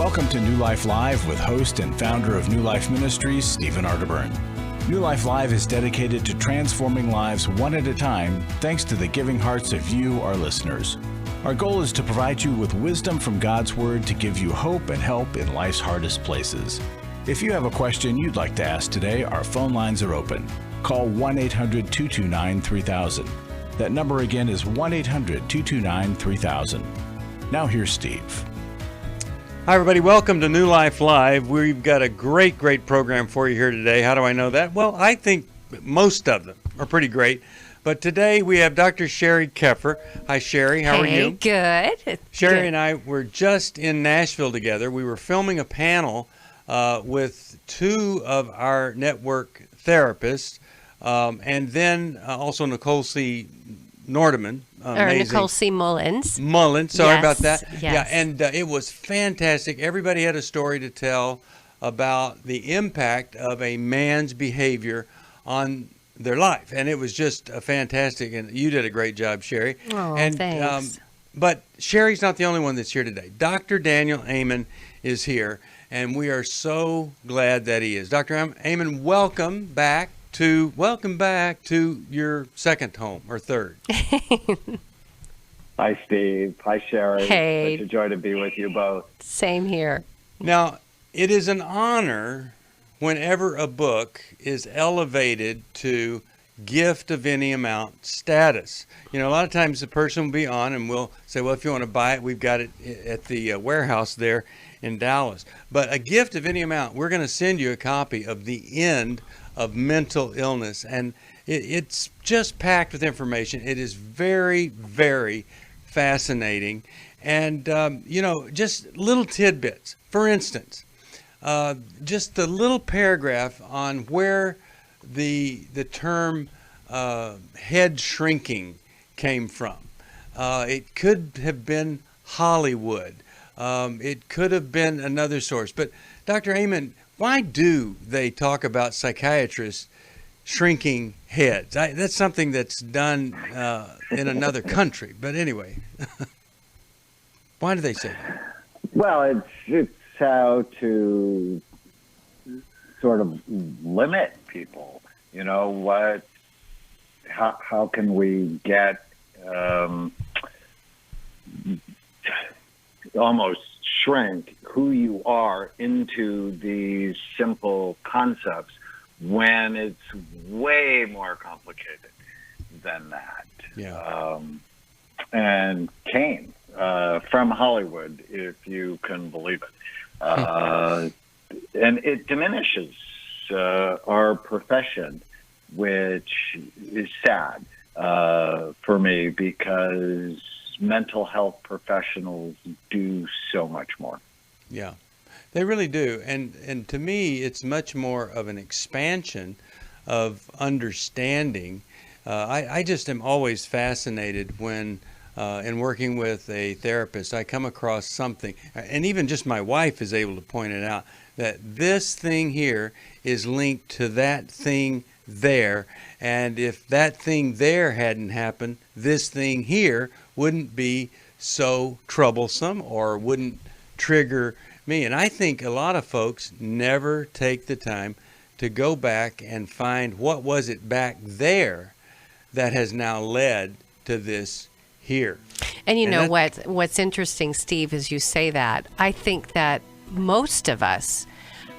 Welcome to New Life Live with host and founder of New Life Ministries, Stephen Arterburn. New Life Live is dedicated to transforming lives one at a time, thanks to the giving hearts of you, our listeners. Our goal is to provide you with wisdom from God's Word to give you hope and help in life's hardest places. If you have a question you'd like to ask today, our phone lines are open. Call 1-800-229-3000. That number again is 1-800-229-3000. Now here's Steve. Hi, everybody. Welcome to New Life Live. We've got a great program for you here today. How do I know that? Well, I think most of them are pretty great. But today we have Dr. Sheri Keffer. Hi, Sheri. How are you? Good. Sheri and I were just in Nashville together. We were filming a panel with two of our network therapists, and then also Nicole C. Nordeman. Nicole C. Mullins. Sorry about that. Yes. Yeah, and it was fantastic. Everybody had a story to tell about the impact of a man's behavior on their life, and it was just fantastic. And you did a great job, Sheri. Oh, and, thanks. But Sheri's not the only one that's here today. Dr. Daniel Amen is here, and we are so glad that he is. Dr. Amen, welcome back to your second home or third. Hi, Steve. Hi, Sheri. Hey. Such a joy to be with you both. Same here. Now, it is an honor whenever a book is elevated to gift of any amount status. You know, a lot of times the person will be on and we'll say, well, if you want to buy it, we've got it at the warehouse there in Dallas. But a gift of any amount, we're going to send you a copy of The End of Mental Illness. And it's just packed with information. It is very, very fascinating. And, just little tidbits. For instance, just the little paragraph on where the term head shrinking came from. It could have been Hollywood. It could have been another source. But Dr. Amen, why do they talk about psychiatrists shrinking heads? That's something that's done in another country. But anyway, why do they say that? Well, it's how to sort of limit people. You know, how can we get almost shrink who you are into these simple concepts when it's way more complicated than that. Yeah. And came from Hollywood, if you can believe it. And it diminishes our profession, which is sad for me because mental health professionals do so much more. Yeah, they really do. And to me, it's much more of an expansion of understanding. I just am always fascinated when, in working with a therapist, I come across something, and even just my wife is able to point it out, that this thing here is linked to that thing there. And if that thing there hadn't happened, this thing here wouldn't be so troublesome or wouldn't trigger me. And I think a lot of folks never take the time to go back and find what was it back there that has now led to this here. And what's interesting, Steve, as you say that, I think that most of us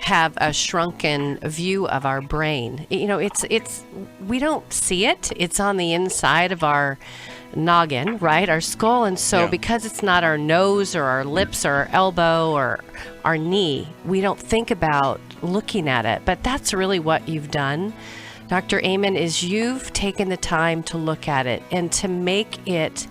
have a shrunken view of our brain. You know, it's we don't see it. It's on the inside of our noggin, right? Our skull. And so because it's not our nose or our lips or our elbow or our knee, we don't think about looking at it. But that's really what you've done, Dr. Amen, is you've taken the time to look at it and to make it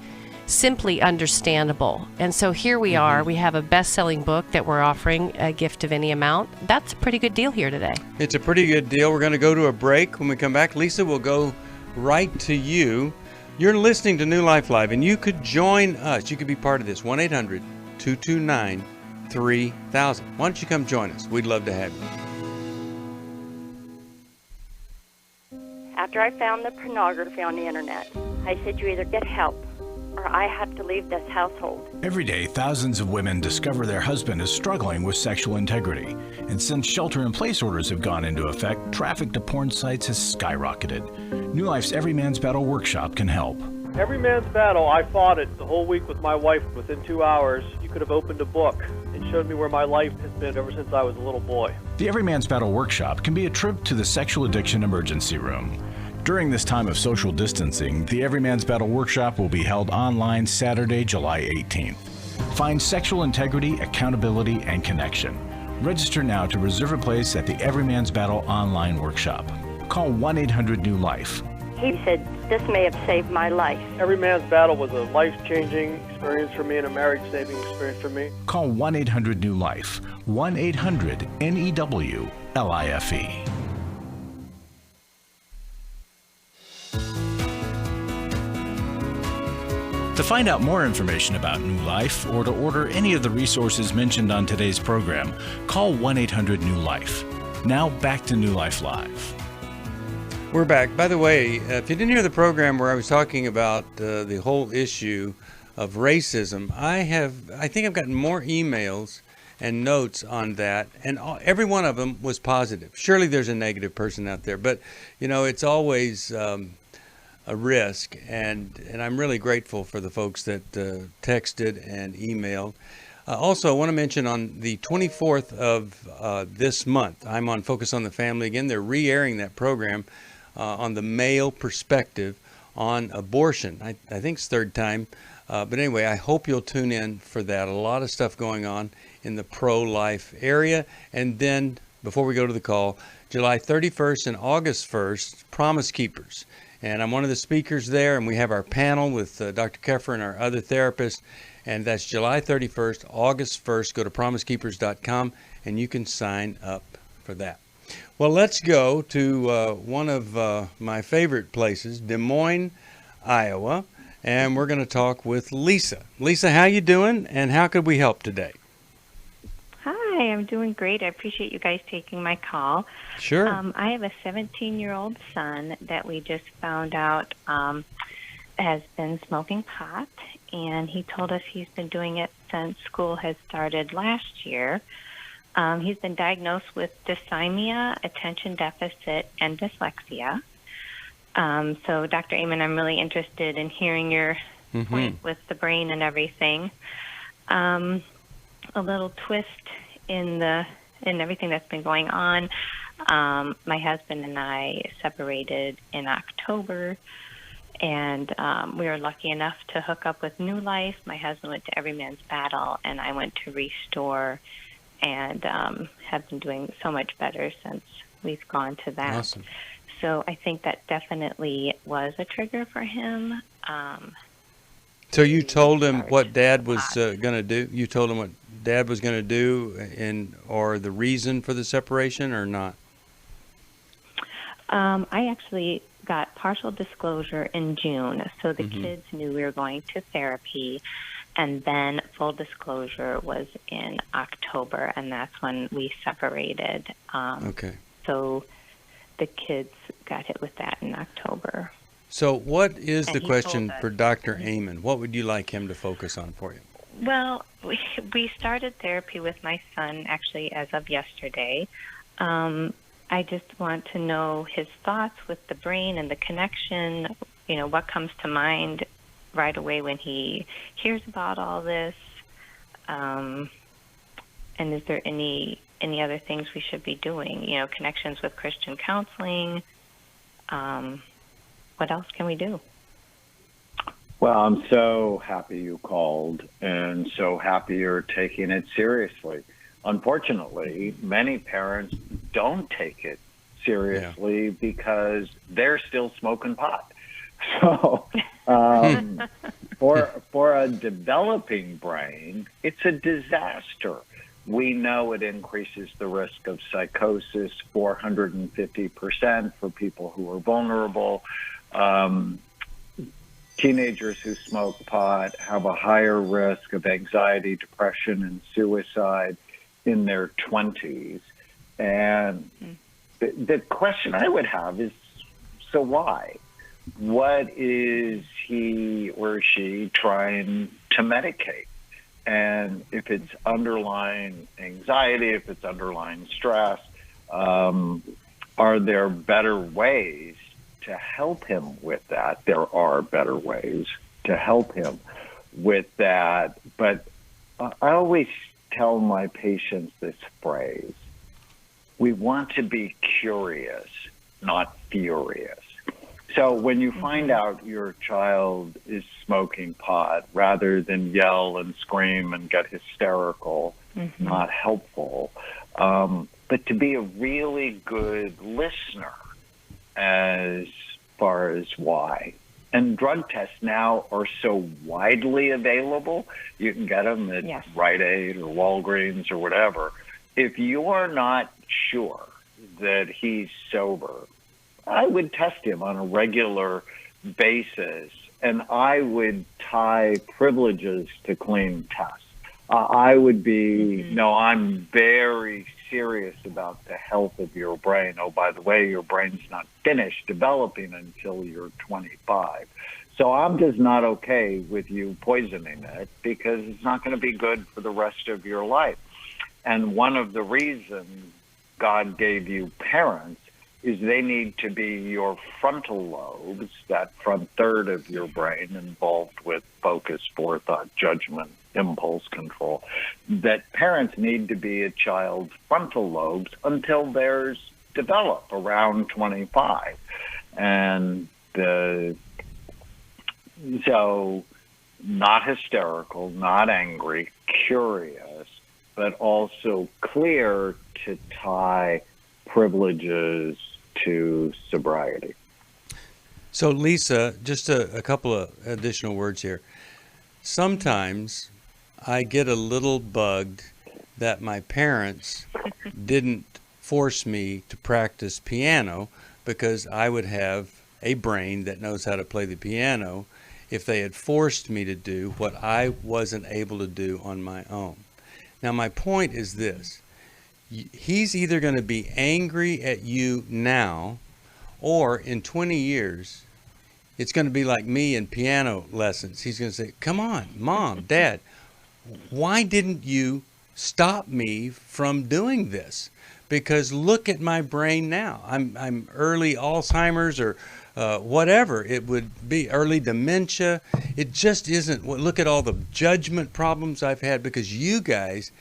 simply understandable. And so here we are. We have a best-selling book that we're offering, a gift of any amount. That's a pretty good deal here today. It's a pretty good deal. We're going to go to a break. When we come back, Lisa will go right to you. You're listening to New Life Live, and you could join us. You could be part of this. 1-800-229-3000. Why don't you come join us? We'd love to have you. After I found the pornography on the internet, I said, you either get help or I have to leave this household. Every day, thousands of women discover their husband is struggling with sexual integrity. And since shelter-in-place orders have gone into effect, traffic to porn sites has skyrocketed. New Life's Every Man's Battle workshop can help. Every Man's Battle, I fought it the whole week with my wife. Within 2 hours, you could have opened a book and showed me where my life has been ever since I was a little boy. The Every Man's Battle workshop can be a trip to the sexual addiction emergency room. During this time of social distancing, the Every Man's Battle workshop will be held online Saturday, July 18th. Find sexual integrity, accountability, and connection. Register now to reserve a place at the Every Man's Battle online workshop. Call 1-800-NEW-LIFE. He said, this may have saved my life. Every Man's Battle was a life-changing experience for me and a marriage-saving experience for me. Call 1-800-NEW-LIFE. 1-800-NEWLIFE. To find out more information about New Life or to order any of the resources mentioned on today's program, call 1-800-NEW-LIFE. Now back to New Life Live. We're back. By the way, if you didn't hear the program where I was talking about the whole issue of racism, I think I've gotten more emails and notes on that, and every one of them was positive. Surely there's a negative person out there, but it's always a risk, and I'm really grateful for the folks that texted and emailed. Also, I want to mention on the 24th of this month, I'm on Focus on the Family again. They're re-airing that program on the male perspective on abortion. I think it's third time. But anyway, I hope you'll tune in for that. A lot of stuff going on in the pro-life area. And then, before we go to the call, July 31st and August 1st, Promise Keepers. And I'm one of the speakers there, and we have our panel with Dr. Keffer and our other therapists. And that's July 31st, August 1st. Go to promisekeepers.com, and you can sign up for that. Well, let's go to one of my favorite places, Des Moines, Iowa, and we're going to talk with Lisa. Lisa, how you doing, and how could we help today? Hi, I'm doing great. I appreciate you guys taking my call. Sure. I have a 17-year-old son that we just found out has been smoking pot, and he told us he's been doing it since school has started last year. He's been diagnosed with dysthymia, attention deficit, and dyslexia. So, Dr. Amen, I'm really interested in hearing your point with the brain and everything. A little twist in everything that's been going on. My husband and I separated in October, and we were lucky enough to hook up with New Life. My husband went to Every Man's Battle, and I went to Restore, and have been doing so much better since we've gone to that. Awesome. So I think that definitely was a trigger for him. So you told him what Dad was going to do? You told him what Dad was going to do, or the reason for the separation, or not? I actually got partial disclosure in June, so the kids knew we were going to therapy, and then full disclosure was in October, and that's when we separated. Okay. So the kids got hit with that in October. So what is the question for Dr. Amen? What would you like him to focus on for you? Well, we started therapy with my son actually as of yesterday. I just want to know his thoughts with the brain and the connection, what comes to mind right away when he hears about all this. And is there any other things we should be doing? Connections with Christian counseling. What else can we do? Well, I'm so happy you called and so happy you're taking it seriously. Unfortunately, many parents don't take it seriously because they're still smoking pot. So for a developing brain, it's a disaster. We know it increases the risk of psychosis 450% for people who are vulnerable. Teenagers who smoke pot have a higher risk of anxiety, depression, and suicide in their 20s. And the question I would have is, so why? what is he or she trying to medicate? And if it's underlying anxiety, if it's underlying stress, are there better ways to help him with that? There are better ways to help him with that. But I always tell my patients this phrase: we want to be curious, not furious. So when you find out your child is smoking pot, rather than yell and scream and get hysterical, not helpful, but to be a really good listener as far as why. And drug tests now are so widely available. You can get them at Rite Aid or Walgreens or whatever. If you're not sure that he's sober, I would test him on a regular basis, and I would tie privileges to clean tests. I would be, no, I'm very serious about the health of your brain. Oh, by the way, your brain's not finished developing until you're 25. So I'm just not okay with you poisoning it, because it's not going to be good for the rest of your life. And one of the reasons God gave you parents is they need to be your frontal lobes, that front third of your brain involved with focus, forethought, judgment, impulse control, that parents need to be a child's frontal lobes until theirs develop around 25. And so not hysterical, not angry, curious, but also clear to tie privileges to sobriety. So, Lisa, just a couple of additional words here. Sometimes I get a little bugged that my parents didn't force me to practice piano, because I would have a brain that knows how to play the piano if they had forced me to do what I wasn't able to do on my own. Now, my point is this. He's either going to be angry at you now, or in 20 years, it's going to be like me in piano lessons. He's going to say, come on, Mom, Dad, why didn't you stop me from doing this? Because look at my brain now. I'm early Alzheimer's or whatever it would be, early dementia. It just isn't. Look at all the judgment problems I've had because you guys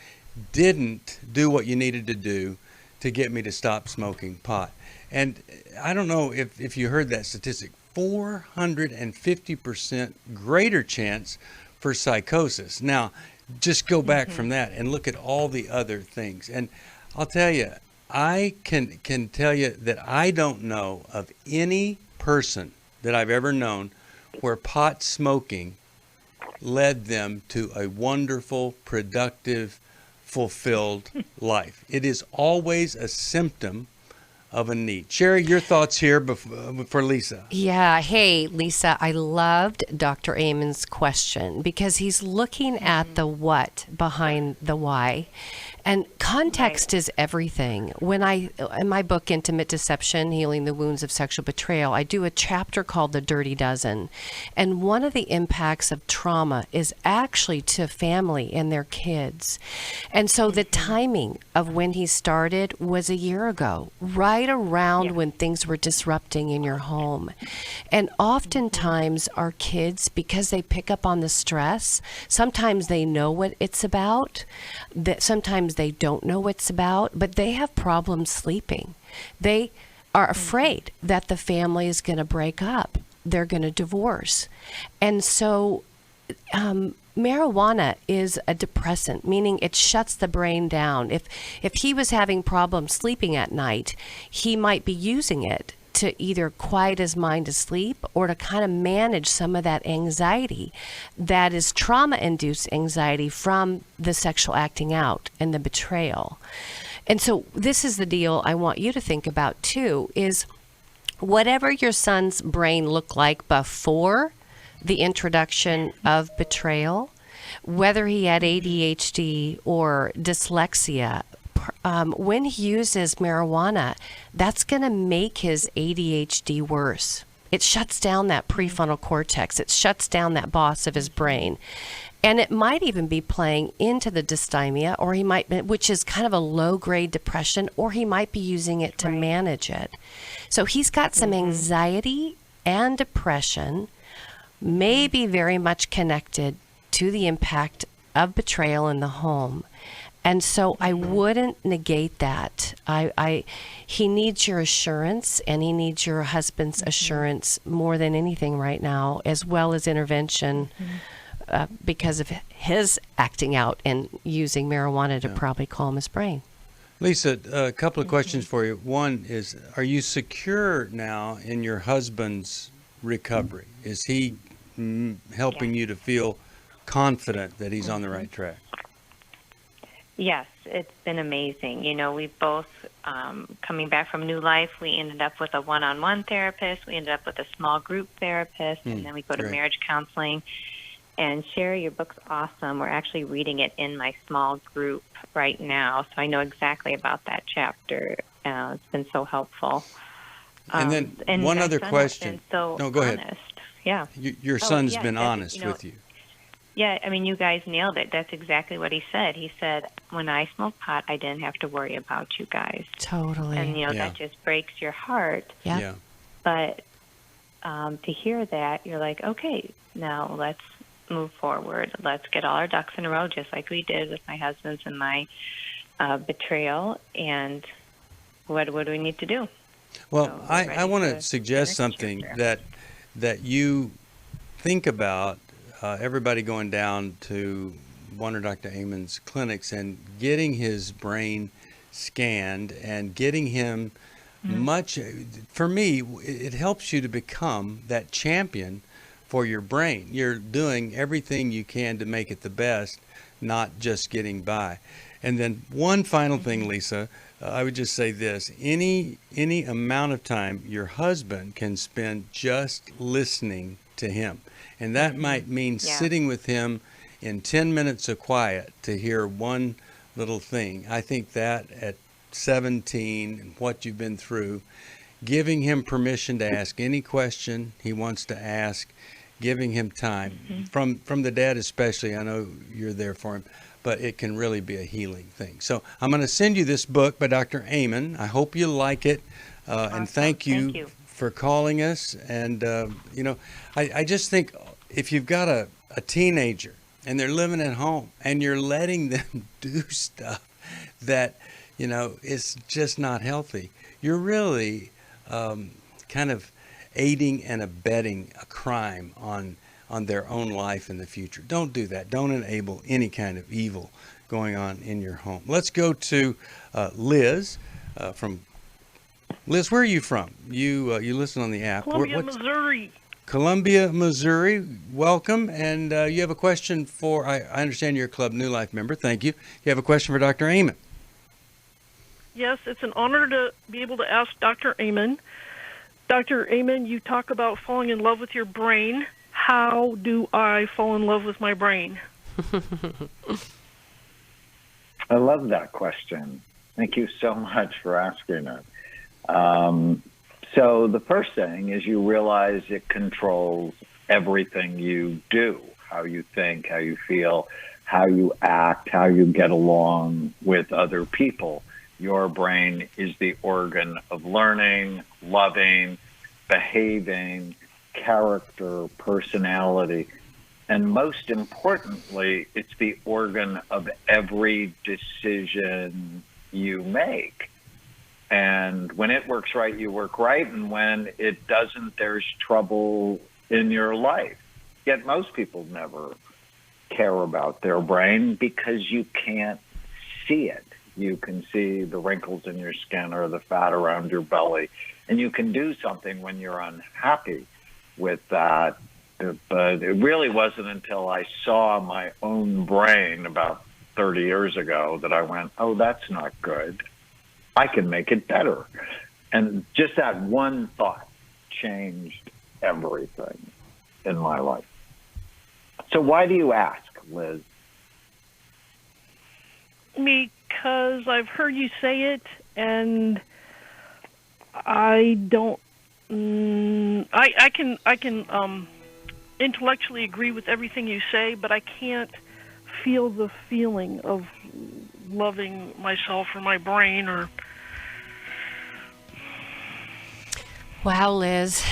didn't do what you needed to do to get me to stop smoking pot. And I don't know if you heard that statistic, 450% greater chance for psychosis. Now, just go back from that and look at all the other things. And I'll tell you, I can tell you that I don't know of any person that I've ever known where pot smoking led them to a wonderful, productive, fulfilled life. It is always a symptom of a need. Sheri, your thoughts here for Lisa. Yeah. Hey, Lisa, I loved Dr. Amen's question because he's looking at the what behind the why. And context is everything. When in my book, Intimate Deception, Healing the Wounds of Sexual Betrayal, I do a chapter called The Dirty Dozen. And one of the impacts of trauma is actually to family and their kids. And so the timing of when he started was a year ago, right around when things were disrupting in your home. And oftentimes our kids, because they pick up on the stress, sometimes they know what it's about, that sometimes they don't know what it's about, but they have problems sleeping. They are afraid that the family is going to break up. They're going to divorce. And so marijuana is a depressant, meaning it shuts the brain down. If he was having problems sleeping at night, he might be using it to either quiet his mind to sleep or to kind of manage some of that anxiety that is trauma-induced anxiety from the sexual acting out and the betrayal. And so this is the deal I want you to think about too, is whatever your son's brain looked like before the introduction of betrayal, whether he had ADHD or dyslexia, when he uses marijuana, that's going to make his ADHD worse. It shuts down that prefrontal cortex. It shuts down that boss of his brain. And it might even be playing into the dysthymia, or he might be, which is kind of a low-grade depression, or he might be using it to manage it. So he's got some anxiety and depression, maybe very much connected to the impact of betrayal in the home. And so I wouldn't negate that. He needs your assurance, and he needs your husband's assurance more than anything right now, as well as intervention. Because of his acting out and using marijuana to probably calm his brain. Lisa, a couple of questions for you. One is, are you secure now in your husband's recovery? Is he helping you to feel confident that he's on the right track? Yes, it's been amazing. You know, we both, coming back from New Life, we ended up with a one-on-one therapist. We ended up with a small group therapist, and then we go to marriage counseling. And Sheri, your book's awesome. We're actually reading it in my small group right now, so I know exactly about that chapter. It's been so helpful. And then one other question. So no, go honest. ahead. Yeah. Your son's been honest with you. Yeah, I mean, you guys nailed it. That's exactly what he said. He said, when I smoked pot, I didn't have to worry about you guys. Totally. And, that just breaks your heart. Yeah. But to hear that, you're like, okay, now let's move forward. Let's get all our ducks in a row, just like we did with my husband's and my betrayal. And what do we need to do? Well, So I want to suggest something that you think about. Everybody going down to one of Dr. Amen's clinics and getting his brain scanned and getting him for me, it helps you to become that champion for your brain. You're doing everything you can to make it the best, not just getting by. And then one final thing, Lisa, I would just say this. Any amount of time your husband can spend just listening to him. And that might mean sitting with him in 10 minutes of quiet to hear one little thing. I think that at 17 and what you've been through, giving him permission to ask any question he wants to ask, giving him time from the dad especially. I know you're there for him, but it can really be a healing thing. So I'm going to send you this book by Dr. Amen. I hope you like it, and thank you for calling us. And I just think if you've got a teenager and they're living at home and you're letting them do stuff that is just not healthy, you're really kind of aiding and abetting a crime on their own life in the future. Don't do that. Don't enable any kind of evil going on in your home. Let's go to Liz from Liz. Where are you from? You listen on the app. Columbia, Missouri. Columbia, Missouri. Welcome. And you have a question for, I understand you're a Club New Life member. Thank you. You have a question for Dr. Amen. Yes, it's an honor to be able to ask Dr. Amen. Dr. Amen, you talk about falling in love with your brain. How do I fall in love with my brain? I love that question. Thank you so much for asking it. So the first thing is you realize it controls everything you do, how you think, how you feel, how you act, how you get along with other people. Your brain is the organ of learning, loving, behaving, character, personality, and most importantly, it's the organ of every decision you make. And when it works right, you work right, and when it doesn't, there's trouble in your life. Yet most people never care about their brain because you can't see it. You can see the wrinkles in your skin or the fat around your belly, and you can do something when you're unhappy with that. But it really wasn't until I saw my own brain about 30 years ago that I went, oh, that's not good. I can make it better. And just that one thought changed everything in my life. So why do you ask, Liz? Because I've heard you say it, and I don't I can intellectually agree with everything you say, but I can't feel the feeling of loving myself or my brain or. Wow, Liz.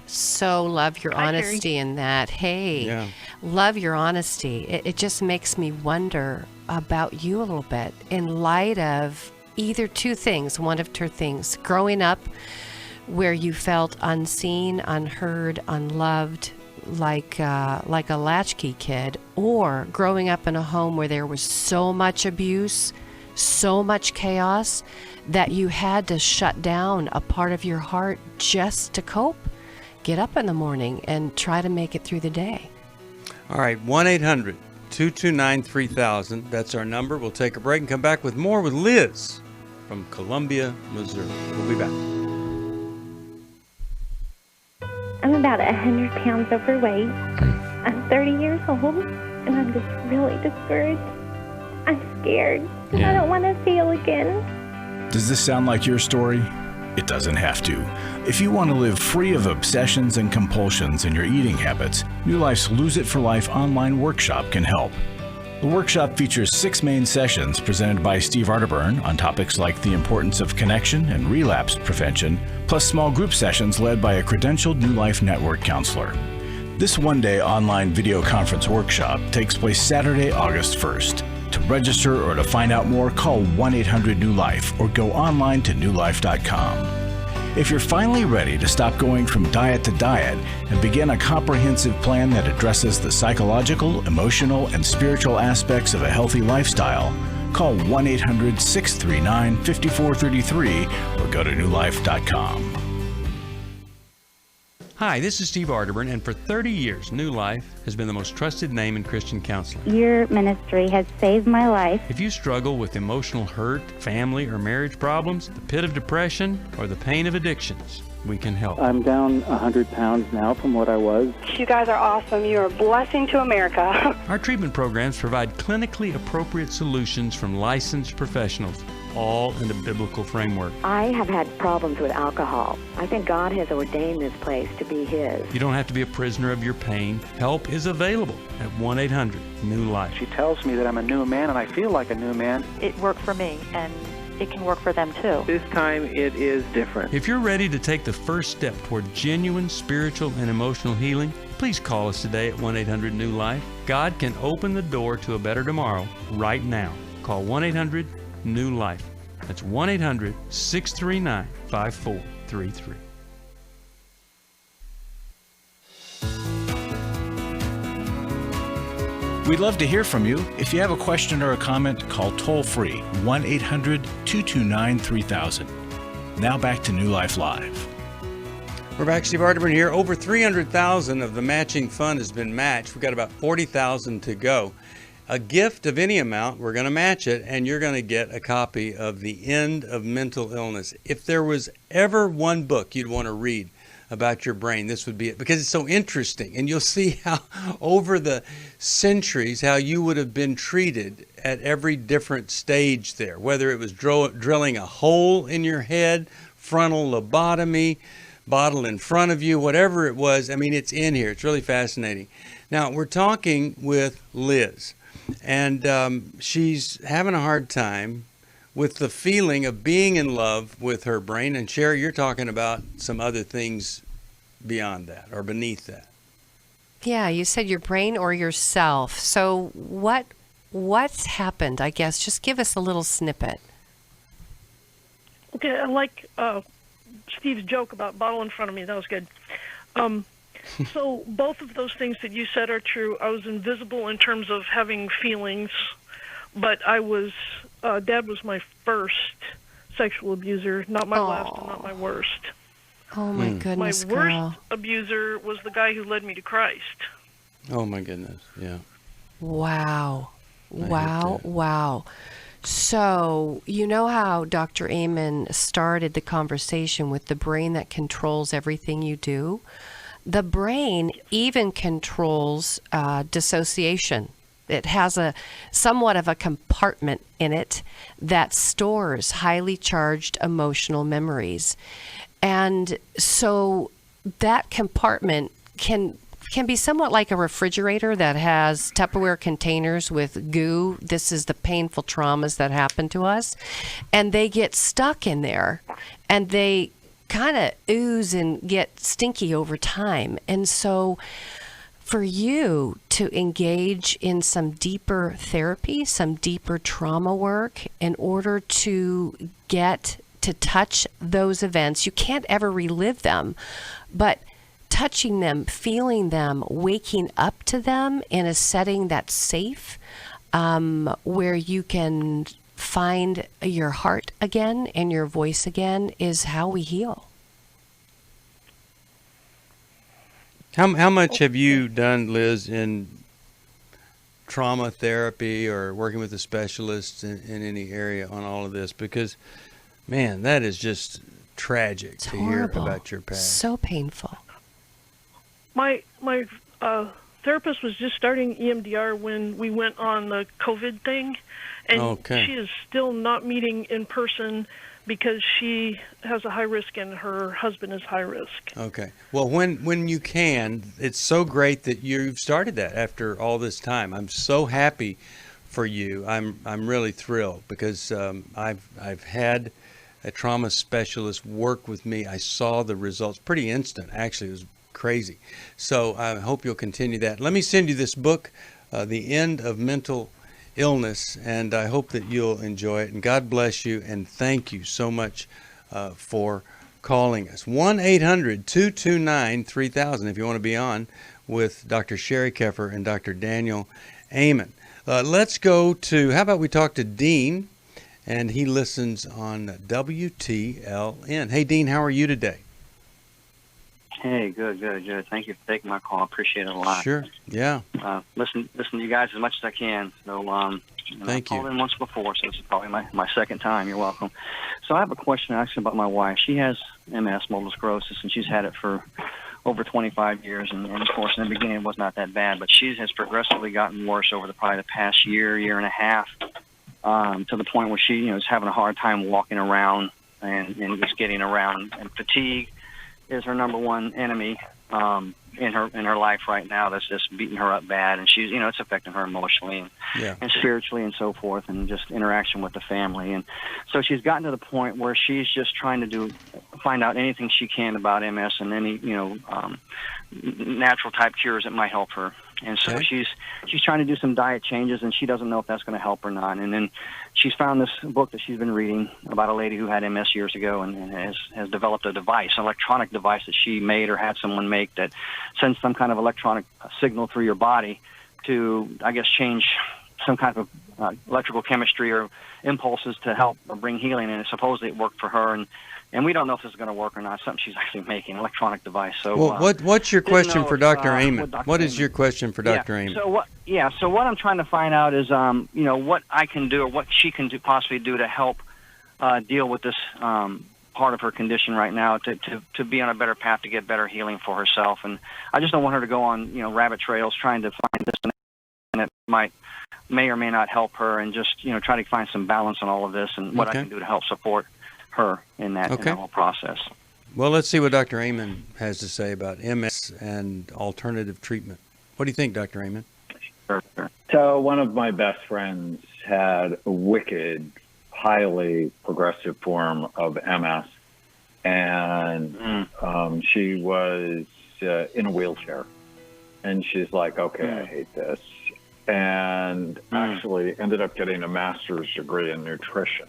So love your Hi, honesty in that. Hey, Yeah. love your honesty. It just makes me wonder about you a little bit in light of either two things, one of two things. Growing up where you felt unseen, unheard, unloved, like a latchkey kid, or growing up in a home where there was so much abuse, so much chaos that you had to shut down a part of your heart just to cope. Get up in the morning and try to make it through the day. All right, 1-800-229-3000. That's our number. We'll take a break and come back with more with Liz from Columbia, Missouri. We'll be back. I'm about 100 pounds overweight. I'm 30 years old, and I'm just really discouraged. I'm scared, and I don't want to feel again. Does this sound like your story? It doesn't have to. If you want to live free of obsessions and compulsions in your eating habits, New Life's Lose It for Life online workshop can help. The workshop features 6 main sessions presented by Steve Arterburn on topics like the importance of connection and relapse prevention, plus small group sessions led by a credentialed New Life Network counselor. This one-day online video conference workshop takes place Saturday, August 1st. To register or to find out more, call 1-800-NEW-LIFE or go online to newlife.com. If you're finally ready to stop going from diet to diet and begin a comprehensive plan that addresses the psychological, emotional, and spiritual aspects of a healthy lifestyle, call 1-800-639-5433 or go to newlife.com. Hi, this is Steve Arterburn, and for 30 years, New Life has been the most trusted name in Christian counseling. Your ministry has saved my life. If you struggle with emotional hurt, family or marriage problems, the pit of depression, or the pain of addictions, we can help. I'm down 100 pounds now from what I was. You guys are awesome. You're a blessing to America. Our treatment programs provide clinically appropriate solutions from licensed professionals, all in a biblical framework. I have had problems with alcohol. I think God has ordained this place to be His. You don't have to be a prisoner of your pain. Help is available at 1-800-NEW-LIFE. She tells me that I'm a new man, and I feel like a new man. It worked for me, and it can work for them too. This time it is different. If you're ready to take the first step toward genuine spiritual and emotional healing, please call us today at 1-800-NEW-LIFE. God can open the door to a better tomorrow right now. Call 1-800-NEW-LIFE. That's 1-800-639-5433. We'd love to hear from you. If you have a question or a comment, call toll-free 1-800-229-3000. Now back to New Life Live. We're back. Steve Arterburn here. Over 300,000 of the matching fund has been matched. We've got about 40,000 to go. A gift of any amount, we're going to match it, and you're going to get a copy of The End of Mental Illness. If there was ever one book you'd want to read about your brain, this would be it, because it's so interesting, and you'll see how over the centuries how you would have been treated at every different stage there, whether it was drilling a hole in your head, frontal lobotomy, bottle in front of you, whatever it was. I mean, it's in here. It's really fascinating. Now, we're talking with Liz, and she's having a hard time with the feeling of being in love with her brain. And Sheri, you're talking about some other things beyond that or beneath that. Yeah, you said your brain or yourself. So what's happened, I guess? Just give us a little snippet. Okay, I like Steve's joke about bottle in front of me. That was good. So both of those things that you said are true. I was invisible in terms of having feelings, but I was Dad was my first sexual abuser, not my last and not my worst. Oh my goodness, my worst abuser was the guy who led me to Christ. Oh my goodness, yeah. Wow. Wow. So, you know how Dr. Amen started the conversation with the brain that controls everything you do? The brain even controls dissociation. It has a somewhat of a compartment in it that stores highly charged emotional memories. And so that compartment can be somewhat like a refrigerator that has Tupperware containers with goo. This is the painful traumas that happen to us. And they get stuck in there, and they kind of ooze and get stinky over time. And so for you to engage in some deeper therapy, some deeper trauma work in order to get to touch those events, you can't ever relive them, but touching them, feeling them, waking up to them in a setting that's safe, where you can find your heart again and your voice again, is how we heal. How much have you done, Liz, in trauma therapy or working with a specialist in any area on all of this? Because, man, that is just tragic It's to horrible. hear about your past. So painful. My therapist was just starting EMDR when we went on the COVID thing, and Okay. she is still not meeting in person because she has a high risk and her husband is high risk. Okay. Well, when you can, it's so great that you've started that after all this time. I'm so happy for you. I'm really thrilled because I've had a trauma specialist work with me. I saw the results pretty instant. Actually, it was crazy. So I hope you'll continue that. Let me send you this book, The End of Mental Illness, and I hope that you'll enjoy it. And God bless you, and thank you so much for calling us. 1-800-229-3000 if you want to be on with Dr. Sheri Keffer and Dr. Daniel Amen. Let's go to, how about we talk to Dean, and he listens on WTLN. Hey, Dean, how are you today? Hey, good. Thank you for taking my call. I appreciate it a lot. Sure. Yeah. Listen to you guys as much as I can. So, Thank I called in once before, so this is probably my second time. You're welcome. So I have a question actually about my wife. She has MS, multiple sclerosis, and she's had it for over 25 years. And of course, in the beginning, it was not that bad, but she has progressively gotten worse over probably the past year and a half, to the point where she is having a hard time walking around and just getting around. And fatigue is her number one enemy in her life right now. That's just beating her up bad, and she's it's affecting her emotionally and spiritually and so forth, and just interaction with the family. And so she's gotten to the point where she's just trying to find out anything she can about MS and any natural type cures that might help her. And so she's trying to do some diet changes, and she doesn't know if that's going to help or not. And then she's found this book that she's been reading about a lady who had MS years ago and has developed a device, an electronic device that she made or had someone make that sends some kind of electronic signal through your body to, I guess, change some kind of electrical chemistry or impulses to help bring healing. And supposedly it worked for her. And we don't know if this is going to work or not. Something she's actually making, an electronic device. So, what's your question for Dr. Amen? What is Amen. your question for Dr. Amen? So what I'm trying to find out is, what I can do or what she can possibly do to help deal with this part of her condition right now, to be on a better path to get better healing for herself. And I just don't want her to go on, rabbit trails trying to find this and that may or may not help her, and just try to find some balance on all of this and what I can do to help support her in that whole process. Well, let's see what Dr. Amen has to say about MS and alternative treatment. What do you think, Dr. Amen? Sure. So one of my best friends had a wicked, highly progressive form of MS, and she was in a wheelchair. And she's like, okay, I hate this. And actually ended up getting a master's degree in nutrition.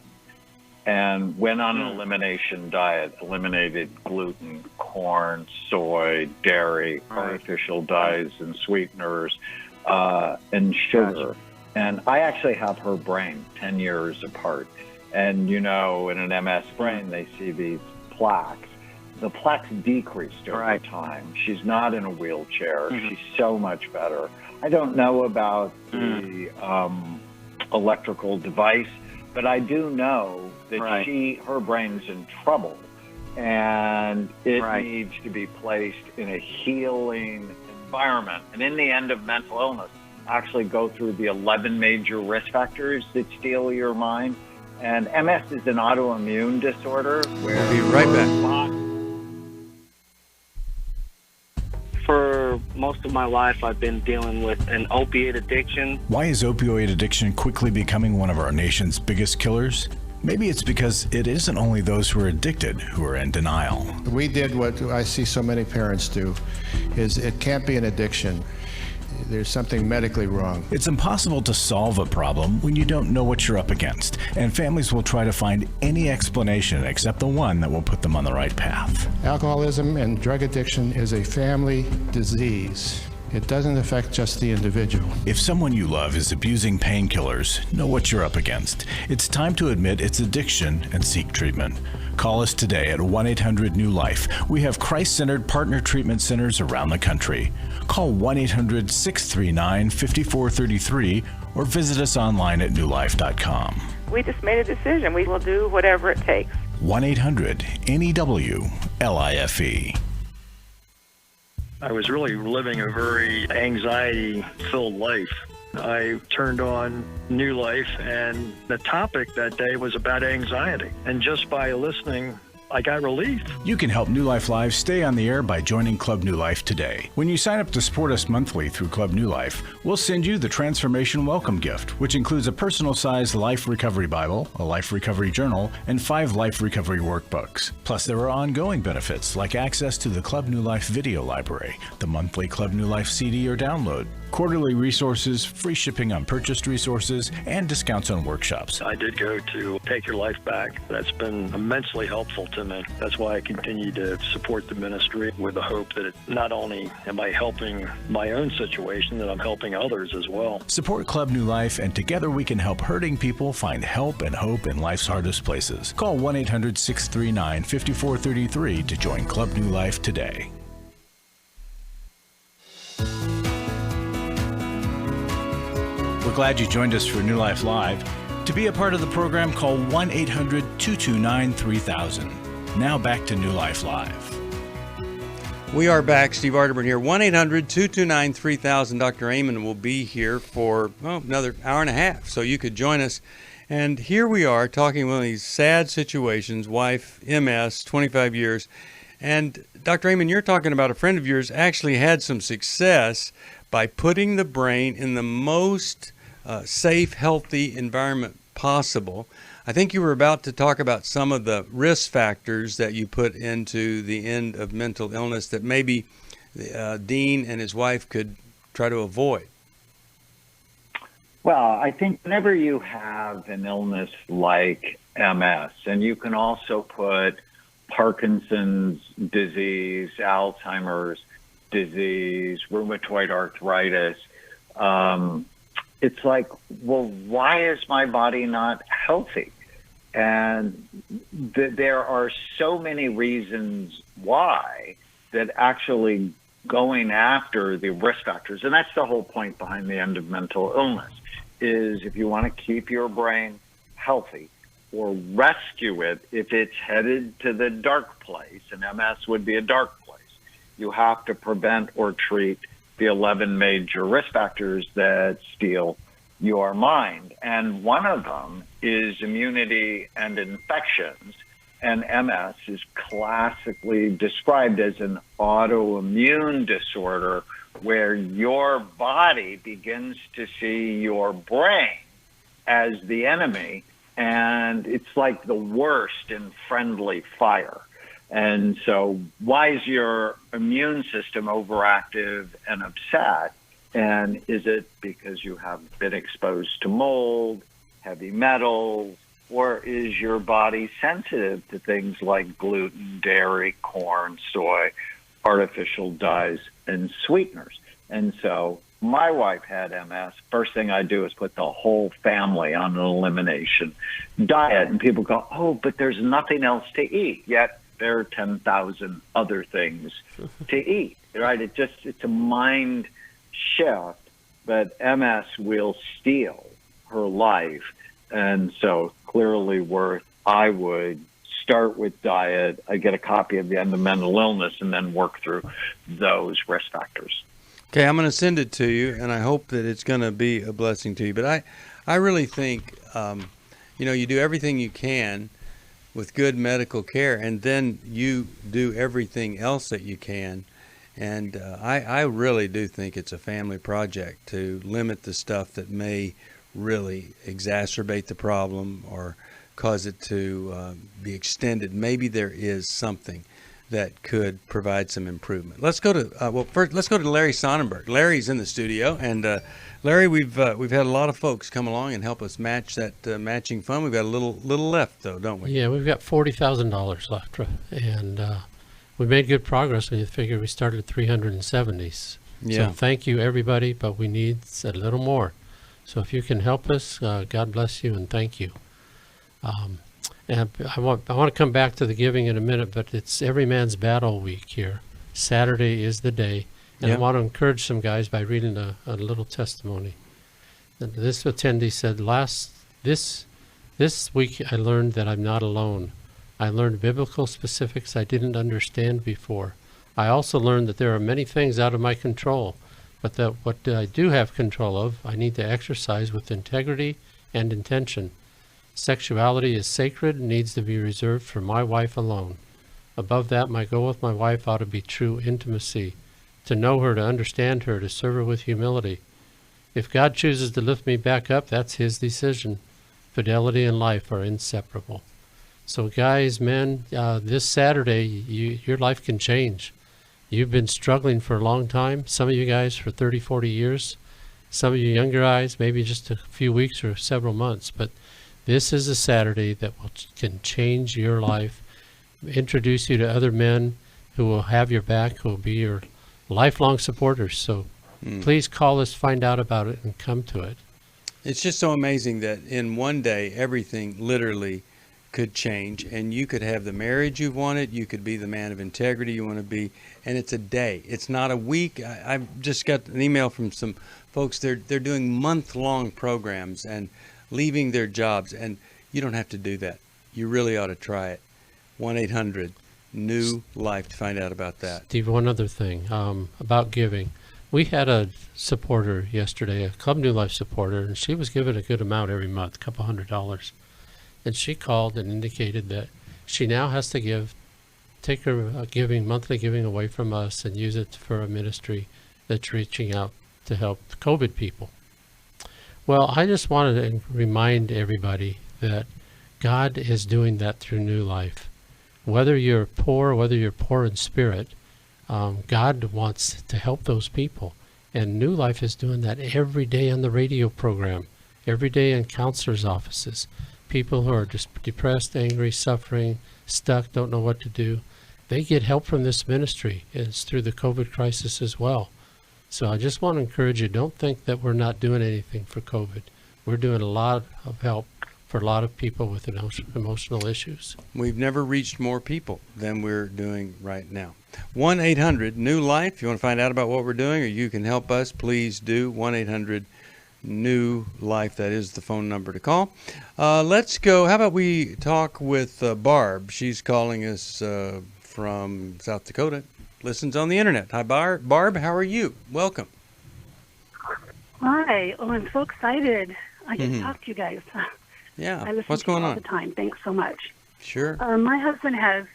And went on an elimination diet, eliminated gluten, corn, soy, dairy, artificial dyes and sweeteners, and sugar. And I actually have her brain 10 years apart. And, in an MS brain, they see these plaques. The plaques decreased over time. She's not in a wheelchair. She's so much better. I don't know about the electrical device, but I do know that her brain's in trouble, and it needs to be placed in a healing environment. And in the end of mental illness, actually go through the 11 major risk factors that steal your mind. And MS is an autoimmune disorder. We'll be right back. For most of my life, I've been dealing with an opiate addiction. Why is opioid addiction quickly becoming one of our nation's biggest killers? Maybe it's because it isn't only those who are addicted who are in denial. We did what I see so many parents do, is it can't be an addiction. There's something medically wrong. It's impossible to solve a problem when you don't know what you're up against, and families will try to find any explanation except the one that will put them on the right path. Alcoholism and drug addiction is a family disease. It doesn't affect just the individual. If someone you love is abusing painkillers, know what you're up against. It's time to admit it's addiction and seek treatment. Call us today at 1-800-NEW-LIFE. We have Christ-centered partner treatment centers around the country. Call 1-800-639-5433 or visit us online at newlife.com. We just made a decision. We will do whatever it takes. 1-800-NEW-LIFE. I was really living a very anxiety-filled life. I turned on New Life, and the topic that day was about anxiety. And just by listening, I got relief. You can help New Life Live stay on the air by joining Club New Life today. When you sign up to support us monthly through Club New Life, we'll send you the Transformation Welcome Gift, which includes a personal-sized Life Recovery Bible, a Life Recovery Journal, and 5 Life Recovery Workbooks. Plus, there are ongoing benefits like access to the Club New Life video library, the monthly Club New Life CD or download, quarterly resources, free shipping on purchased resources, and discounts on workshops. I did go to Take Your Life Back. That's been immensely helpful to me. That's why I continue to support the ministry with the hope that not only am I helping my own situation, that I'm helping others as well. Support Club New Life, and together we can help hurting people find help and hope in life's hardest places. Call 1-800-639-5433 to join Club New Life today. We're glad you joined us for New Life Live. To be a part of the program, call 1-800-229-3000. Now back to New Life Live. We are back. Steve Arterburn here. 1-800-229-3000. Dr. Amen will be here for another hour and a half, so you could join us. And here we are talking about these sad situations. Wife, MS, 25 years. And Dr. Amen, you're talking about a friend of yours actually had some success by putting the brain in the most safe, healthy environment possible. I think you were about to talk about some of the risk factors that you put into the end of mental illness that maybe Dean and his wife could try to avoid. Well, I think whenever you have an illness like MS, and you can also put Parkinson's disease, Alzheimer's disease, rheumatoid arthritis, it's like, well, why is my body not healthy? And there are so many reasons why that actually going after the risk factors, and that's the whole point behind the end of mental illness, is if you want to keep your brain healthy or rescue it if it's headed to the dark place, and MS would be a dark place, you have to prevent or treat the 11 major risk factors that steal your mind. And one of them is immunity and infections. And MS is classically described as an autoimmune disorder where your body begins to see your brain as the enemy. And it's like the worst in friendly fire. And so why is your immune system overactive and upset? And is it because you have been exposed to mold, heavy metals, or is your body sensitive to things like gluten, dairy, corn, soy, artificial dyes, and sweeteners? And so my wife had MS. First thing I do is put the whole family on an elimination diet. And people go, oh, but there's nothing else to eat. Yet there are 10,000 other things to eat, right? It's a mind shift, but MS will steal her life. And so clearly I would start with diet. I get a copy of the End of Mental Illness and then work through those risk factors. Okay, I'm going to send it to you, and I hope that it's going to be a blessing to you. But I really think, you do everything you can with good medical care, and then you do everything else that you can. And I really do think it's a family project to limit the stuff that may really exacerbate the problem or cause it to be extended. Maybe there is something that could provide some improvement. Let's go to first. Let's go to Larry Sonnenberg. Larry's in the studio, and Larry, we've had a lot of folks come along and help us match that matching fund. We've got a little left, though, don't we? Yeah, we've got $40,000 left, and we made good progress. When you figure we started at 370s. Yeah. So thank you, everybody, but we need a little more. So if you can help us, God bless you and thank you. And I want to come back to the giving in a minute, but it's Every Man's Battle week here. Saturday is the day. And I want to encourage some guys by reading a little testimony. And this attendee said, this week I learned that I'm not alone. I learned biblical specifics I didn't understand before. I also learned that there are many things out of my control, but that what I do have control of, I need to exercise with integrity and intention. Sexuality is sacred and needs to be reserved for my wife alone. Above that, my goal with my wife ought to be true intimacy, to know her, to understand her, to serve her with humility. If God chooses to lift me back up, that's his decision. Fidelity and life are inseparable. So guys, men, this Saturday, your life can change. You've been struggling for a long time, some of you guys for 30, 40 years, some of you younger guys, maybe just a few weeks or several months, but this is a Saturday that can change your life, introduce you to other men who will have your back, who will be your lifelong supporters. So please call us, find out about it, and come to it. It's just so amazing that in one day, everything literally could change, and you could have the marriage you wanted, you could be the man of integrity you want to be, and it's a day. It's not a week. I've just got an email from some folks. They're doing month-long programs and leaving their jobs, and you don't have to do that. You really ought to try it. 1-800-NEW-LIFE to find out about that. Steve, one other thing about giving. We had a supporter yesterday, a Club New Life supporter, and she was given a good amount every month, a couple $100. And she called and indicated that she now has to take her monthly giving away from us and use it for a ministry that's reaching out to help COVID people. Well, I just wanted to remind everybody that God is doing that through New Life. Whether you're poor in spirit, God wants to help those people. And New Life is doing that every day on the radio program, every day in counselors' offices. People who are just depressed, angry, suffering, stuck, don't know what to do, they get help from this ministry. It's through the COVID crisis as well. So I just want to encourage you, don't think that we're not doing anything for COVID. We're doing a lot of help for a lot of people with emotional issues. We've never reached more people than we're doing right now. 1-800-NEW-LIFE. If you want to find out about what we're doing or you can help us, please do. 1-800-NEW-LIFE. That is the phone number to call. Let's go. How about we talk with Barb? She's calling us from South Dakota. Listens on the internet. Hi, Barb. How are you? Welcome. Hi. Oh, I'm so excited. I get to talk to you guys. Yeah. I listen What's to going you all on? the time. Thanks so much. Sure. My husband has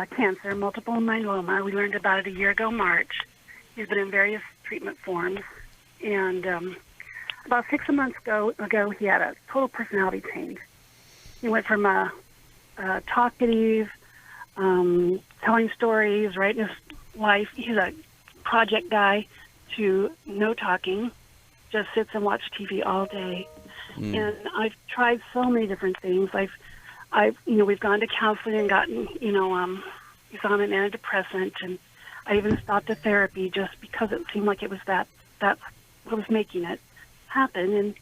cancer, multiple myeloma. We learned about it a year ago, March. He's been in various treatment forms. And about 6 months ago, he had a total personality change. He went from a talkative, telling stories, writing his life. He's a project guy to no talking, just sits and watches TV all day. And I've tried so many different things. We've gone to counseling and gotten, he's on an antidepressant, and I even stopped the therapy just because it seemed like it was that's what was making it happen,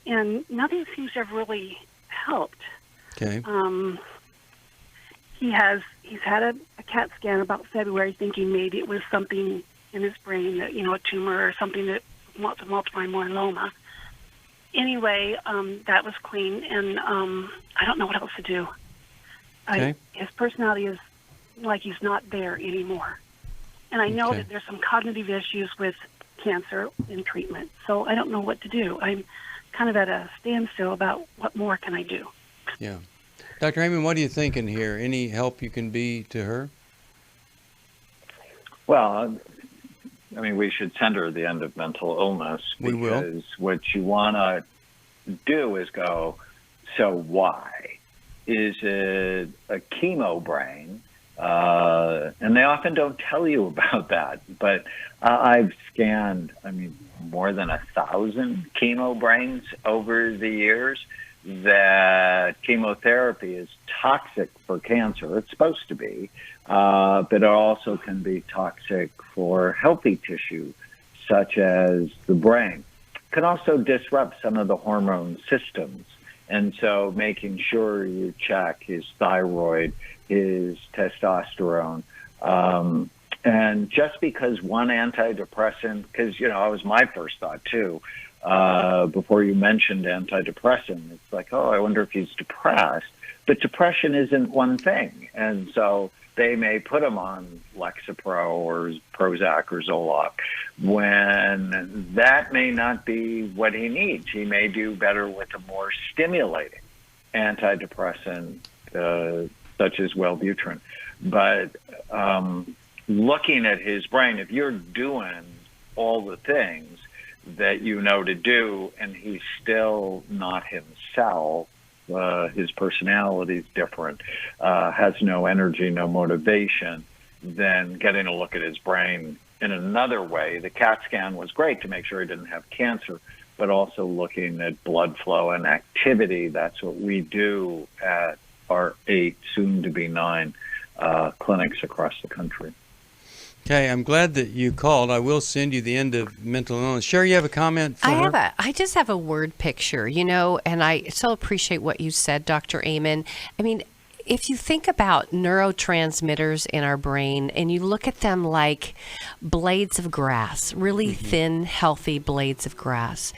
and nothing seems to have really helped. Okay. He's had a CAT scan about February, thinking maybe it was something in his brain, that a tumor or something that wants to multiply myeloma. Anyway, that was clean, and I don't know what else to do. Okay. His personality is like he's not there anymore. And I know that there's some cognitive issues with cancer in treatment, so I don't know what to do. I'm kind of at a standstill about what more can I do. Yeah. Dr. Heyman, what are you thinking here? Any help you can be to her? Well, I mean, we should center the end of mental illness. We will. Because what you want to do is go, so why? Is it a chemo brain? And they often don't tell you about that. But I've scanned, more than 1,000 chemo brains over the years. That chemotherapy is toxic for cancer. It's supposed to be. But it also can be toxic for healthy tissue, such as the brain. It can also disrupt some of the hormone systems. And so making sure you check his thyroid, his testosterone. And just because one antidepressant, because, that was my first thought too, before you mentioned antidepressant, it's like, oh, I wonder if he's depressed. But depression isn't one thing. And so they may put him on Lexapro or Prozac or Zoloft when that may not be what he needs. He may do better with a more stimulating antidepressant, such as Wellbutrin. But looking at his brain, if you're doing all the things that you know to do and he's still not himself, his personality is different, has no energy, no motivation, then getting a look at his brain in another way. The CAT scan was great to make sure he didn't have cancer, but also looking at blood flow and activity. That's what we do at our 8, soon to be 9 clinics across the country. Okay, I'm glad that you called. I will send you the end of mental illness. Sheri, you have a comment for her? I just have a word picture, and I so appreciate what you said, Dr. Amen. If you think about neurotransmitters in our brain and you look at them like blades of grass, really thin, healthy blades of grass,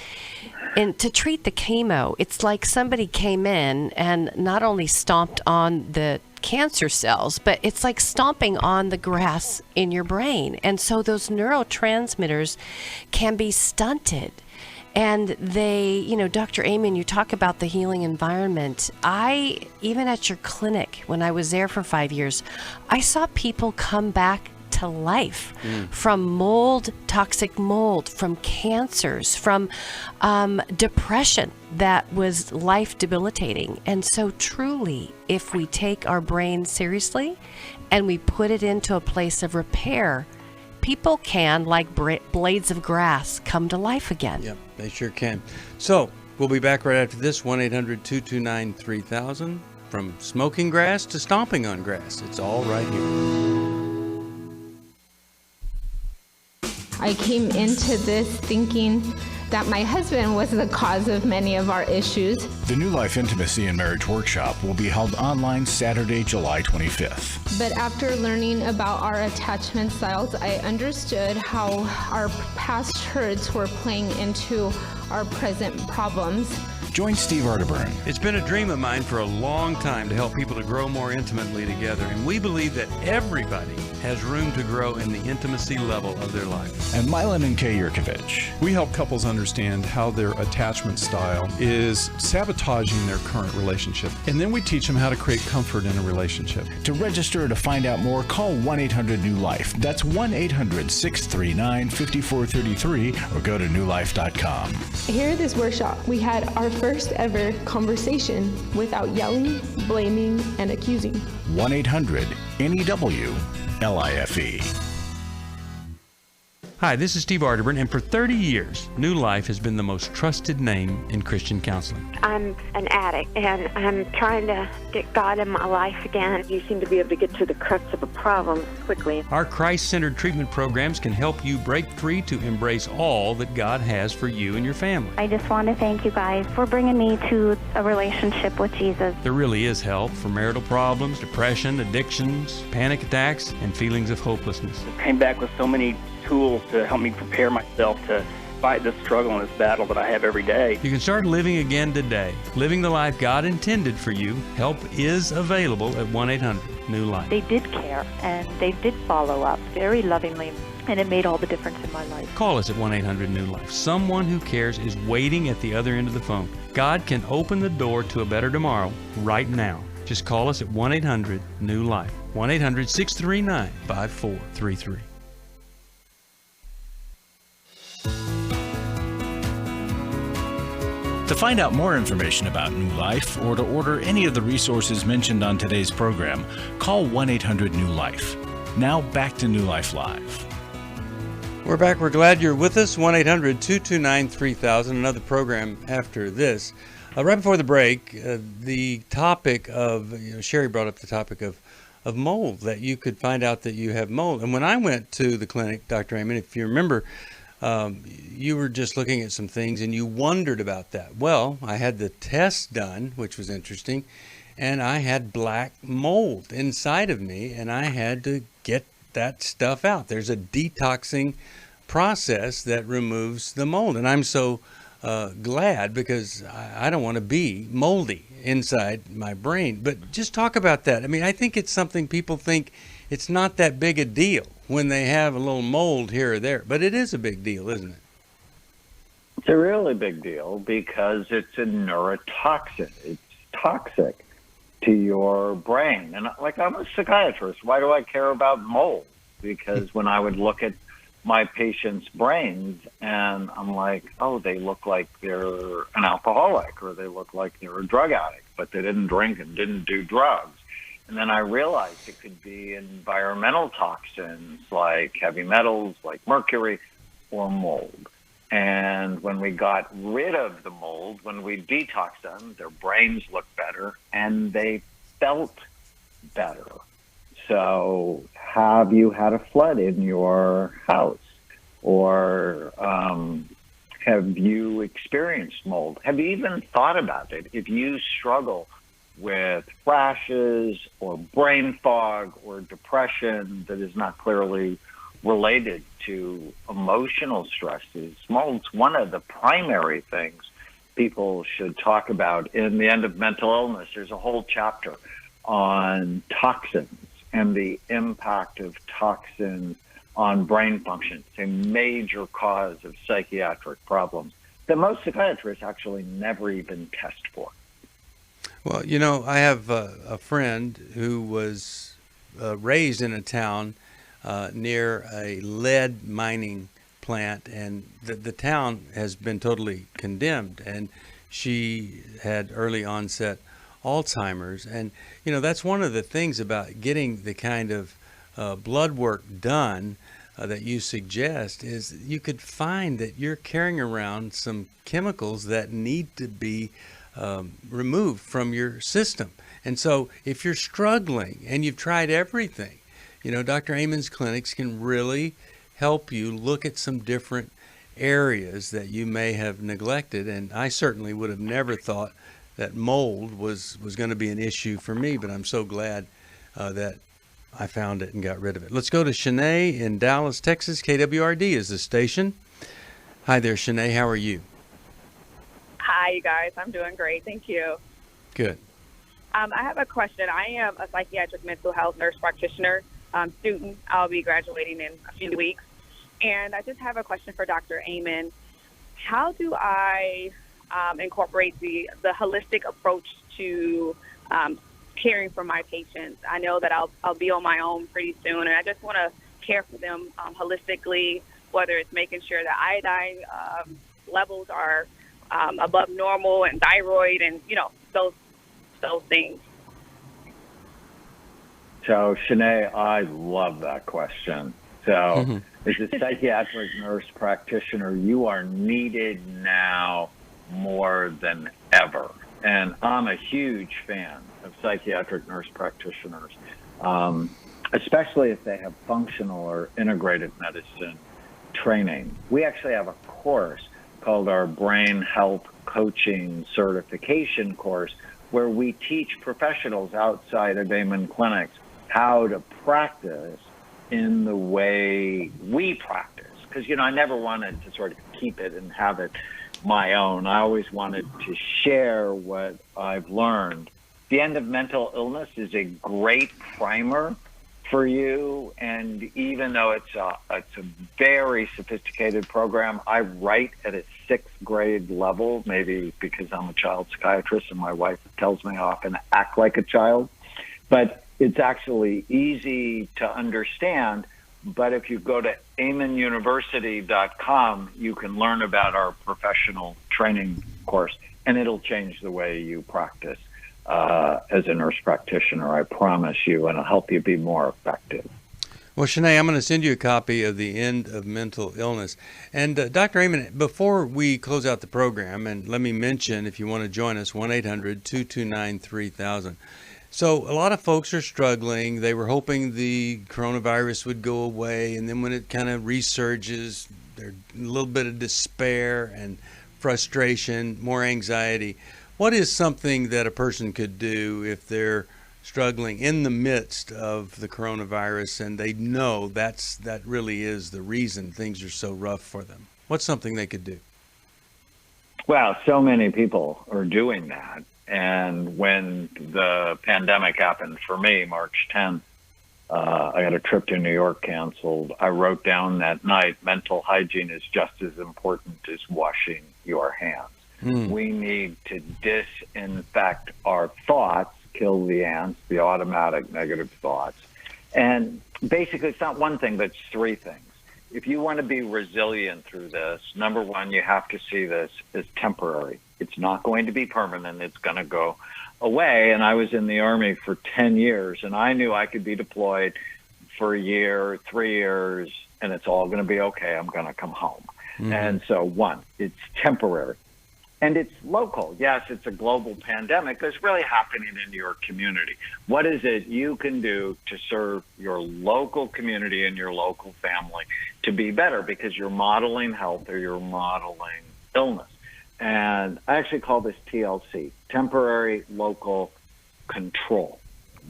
and to treat the chemo, it's like somebody came in and not only stomped on the cancer cells, but it's like stomping on the grass in your brain. And so those neurotransmitters can be stunted. And they, Dr. Amen, you talk about the healing environment. Even at your clinic, when I was there for 5 years, I saw people come back to life from mold, toxic mold, from cancers, from depression that was life debilitating. And so truly, if we take our brain seriously and we put it into a place of repair, people can, like blades of grass, come to life again. Yep, they sure can. So we'll be back right after this, 1-800-229-3000. From smoking grass to stomping on grass, it's all right here. I came into this thinking that my husband was the cause of many of our issues. The New Life Intimacy and Marriage Workshop will be held online Saturday, July 25th. But after learning about our attachment styles, I understood how our past hurts were playing into our present problems. Join Steve Arterburn. It's been a dream of mine for a long time to help people to grow more intimately together, and we believe that everybody has room to grow in the intimacy level of their life. And Milan and Kay Yurkovich. We help couples understand how their attachment style is sabotaging their current relationship, and then we teach them how to create comfort in a relationship. To register or to find out more, call 1-800-NEW-LIFE. That's 1-800-639-5433 or go to newlife.com. Here at this workshop, we had our first ever conversation without yelling, blaming, and accusing. 1-800-NEW-LIFE. Hi, this is Steve Arterburn, and for 30 years, New Life has been the most trusted name in Christian counseling. I'm an addict, and I'm trying to get God in my life again. You seem to be able to get to the crux of a problem quickly. Our Christ-centered treatment programs can help you break free to embrace all that God has for you and your family. I just want to thank you guys for bringing me to a relationship with Jesus. There really is help for marital problems, depression, addictions, panic attacks, and feelings of hopelessness. I came back with so many tools to help me prepare myself to fight this struggle and this battle that I have every day. You can start living again today, living the life God intended for you. Help is available at 1-800-NEW-LIFE. They did care, and they did follow up very lovingly, and it made all the difference in my life. Call us at 1-800-NEW-LIFE. Someone who cares is waiting at the other end of the phone. God can open the door to a better tomorrow right now. Just call us at 1-800-NEW-LIFE. 1-800-639-5433. To find out more information about New Life or to order any of the resources mentioned on today's program, call 1-800-NEW-LIFE. Now back to New Life Live. We're back. We're glad you're with us. 1-800-229-3000. Another program after this. Right before the break, the topic of, Sheri brought up the topic of mold, that you could find out that you have mold. And when I went to the clinic, Dr. Amen, if you remember, you were just looking at some things and you wondered about that. Well, I had the test done, which was interesting, and I had black mold inside of me, and I had to get that stuff out. There's a detoxing process that removes the mold, and I'm so glad, because I don't want to be moldy inside my brain. But just talk about that. I mean, I think it's something people think it's not that big a deal when they have a little mold here or there, but it is a big deal, isn't it? It's a really big deal because it's a neurotoxin. It's toxic to your brain. And like, I'm a psychiatrist. Why do I care about mold? Because when I would look at my patients' brains and I'm like, oh, they look like they're an alcoholic, or they look like they're a drug addict, but they didn't drink and didn't do drugs. And then I realized it could be environmental toxins like heavy metals, like mercury, or mold. And when we got rid of the mold, when we detoxed them, their brains looked better and they felt better. So have you had a flood in your house? Or have you experienced mold? Have you even thought about it? If you struggle with rashes or brain fog or depression that is not clearly related to emotional stresses, mold's one of the primary things people should talk about. In the End of Mental Illness, there's a whole chapter on toxins and the impact of toxins on brain function. It's a major cause of psychiatric problems that most psychiatrists actually never even test for. Well, I have a friend who was raised in a town near a lead mining plant, and the town has been totally condemned, and she had early onset Alzheimer's. And, that's one of the things about getting the kind of blood work done that you suggest, is you could find that you're carrying around some chemicals that need to be removed from your system. And so if you're struggling and you've tried everything, Dr. Amen's clinics can really help you look at some different areas that you may have neglected. And I certainly would have never thought that mold was going to be an issue for me, but I'm so glad that I found it and got rid of it. Let's go to Shanae in Dallas, Texas. KWRD is the station. Hi there, Shanae. How are you? Hi, you guys. I'm doing great. Thank you. Good. I have a question. I am a psychiatric mental health nurse practitioner student. I'll be graduating in a few weeks. And I just have a question for Dr. Amen. How do I incorporate the holistic approach to caring for my patients? I know that I'll be on my own pretty soon, and I just want to care for them holistically, whether it's making sure that iodine levels are above normal, and thyroid, and those things. So, Shanae, I love that question. So, as a psychiatric nurse practitioner, you are needed now more than ever. And I'm a huge fan of psychiatric nurse practitioners, especially if they have functional or integrative medicine training. We actually have a course called our Brain Health Coaching Certification course, where we teach professionals outside of Amen clinics how to practice in the way we practice. Because, I never wanted to sort of keep it and have it my own. I always wanted to share what I've learned. The End of Mental Illness is a great primer for you, and even though it's a very sophisticated program, I write at a 6th grade level, maybe because I'm a child psychiatrist and my wife tells me I often act like a child, but it's actually easy to understand. But if you go to amenuniversity.com, you can learn about our professional training course, and it'll change the way you practice as a nurse practitioner, I promise you, and it'll help you be more effective. Well, Shanae, I'm going to send you a copy of The End of Mental Illness. And Dr. Amen, before we close out the program, and let me mention, if you want to join us, 1-800-229-3000. So a lot of folks are struggling. They were hoping the coronavirus would go away, and then when it kind of resurges, there's a little bit of despair and frustration, more anxiety. What is something that a person could do if they're struggling in the midst of the coronavirus and they know that really is the reason things are so rough for them? What's something they could do? Well, so many people are doing that. And when the pandemic happened for me, March 10th, I had a trip to New York canceled. I wrote down that night, mental hygiene is just as important as washing your hands. We need to disinfect our thoughts, kill the ants, the automatic negative thoughts. And basically, it's not one thing, but it's three things. If you want to be resilient through this, number one, you have to see this as temporary. It's not going to be permanent. It's going to go away. And I was in the Army for 10 years, and I knew I could be deployed for a year, 3 years, and it's all going to be okay. I'm going to come home. And so, one, it's temporary. And it's local. Yes, it's a global pandemic, but it's really happening in your community. What is it you can do to serve your local community and your local family to be better? Because you're modeling health or you're modeling illness. And I actually call this TLC, temporary local control.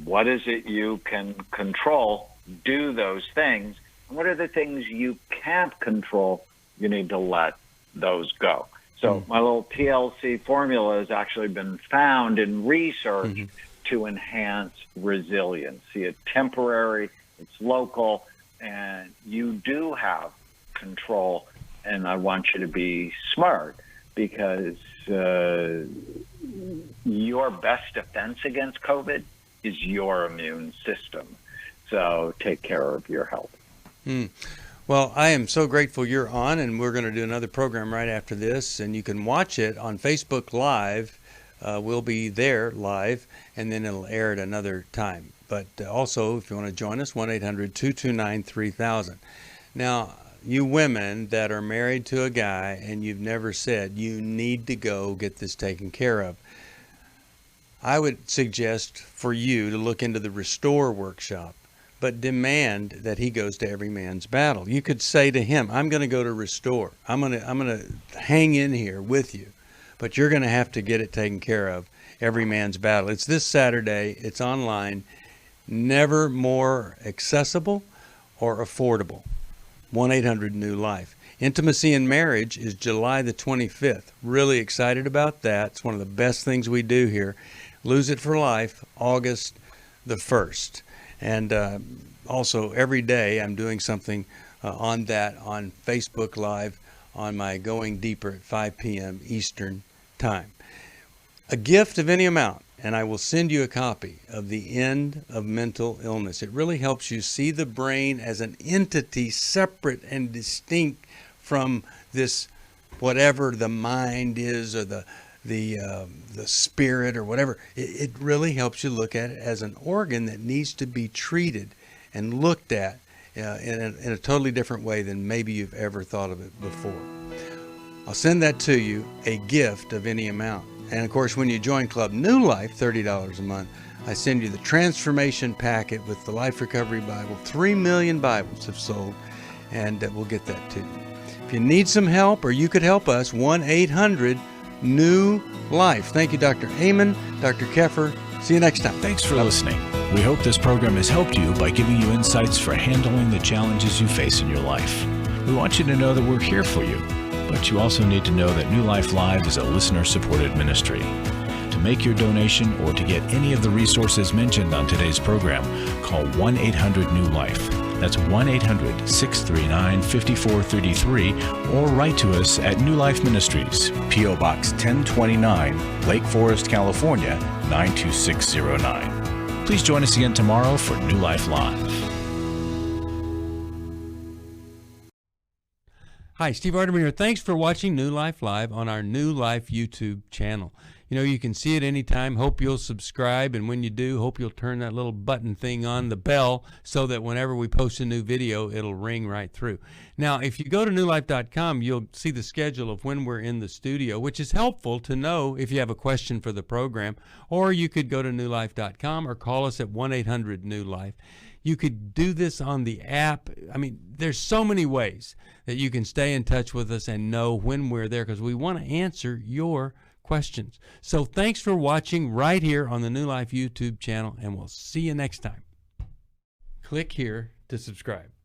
What is it you can control? Do those things. And what are the things you can't control? You need to let those go. So my little TLC formula has actually been found in research to enhance resilience. See, it's temporary, it's local, and you do have control. And I want you to be smart because your best defense against COVID is your immune system. So take care of your health. Well, I am so grateful you're on, and we're going to do another program right after this, and you can watch it on Facebook Live. We'll be there live, and then it'll air at another time. But also, if you want to join us, 1-800-229-3000. Now, you women that are married to a guy and you've never said, you need to go get this taken care of, I would suggest for you to look into the Restore workshop, but demand that he goes to Every Man's Battle. You could say to him, I'm going to go to Restore. I'm going to hang in here with you, but you're going to have to get it taken care of, Every Man's Battle. It's this Saturday. It's online. Never more accessible or affordable. 1-800-NEW-LIFE. Intimacy in Marriage is July the 25th. Really excited about that. It's one of the best things we do here. Lose It for Life, August the 1st. And also every day I'm doing something on that on Facebook Live on my Going Deeper at 5 p.m. Eastern Time. A gift of any amount, and I will send you a copy of The End of Mental Illness. It really helps you see the brain as an entity separate and distinct from this whatever the mind is or the spirit or whatever. It really helps you look at it as an organ that needs to be treated and looked at in a totally different way than maybe you've ever thought of it before. I'll send that to you, a gift of any amount. And of course, when you join Club New Life, $30 a month, I send you the Transformation Packet with the Life Recovery Bible. 3 million Bibles have sold, and we'll get that to you. If you need some help or you could help us, 1-800-NEW-LIFE. Thank you, Dr. Amen, Dr. Keffer. See you next time. Thanks for listening. We hope this program has helped you by giving you insights for handling the challenges you face in your life. We want you to know that we're here for you, but you also need to know that New Life Live is a listener-supported ministry. To make your donation or to get any of the resources mentioned on today's program, call 1-800-NEW-LIFE. That's 1-800-639-5433, or write to us at New Life Ministries, P.O. Box 1029, Lake Forest, California, 92609. Please join us again tomorrow for New Life Live. Hi, Steve Arterburn here. Thanks for watching New Life Live on our New Life YouTube channel. You know, you can see it anytime. Hope you'll subscribe, and when you do, hope you'll turn that little button thing on, the bell, so that whenever we post a new video, it'll ring right through. Now, if you go to newlife.com, you'll see the schedule of when we're in the studio, which is helpful to know if you have a question for the program, or you could go to newlife.com or call us at 1-800-NEW-LIFE. You could do this on the app. I mean, there's so many ways that you can stay in touch with us and know when we're there, because we want to answer your questions. So thanks for watching right here on the New Life YouTube channel, and we'll see you next time. Click here to subscribe.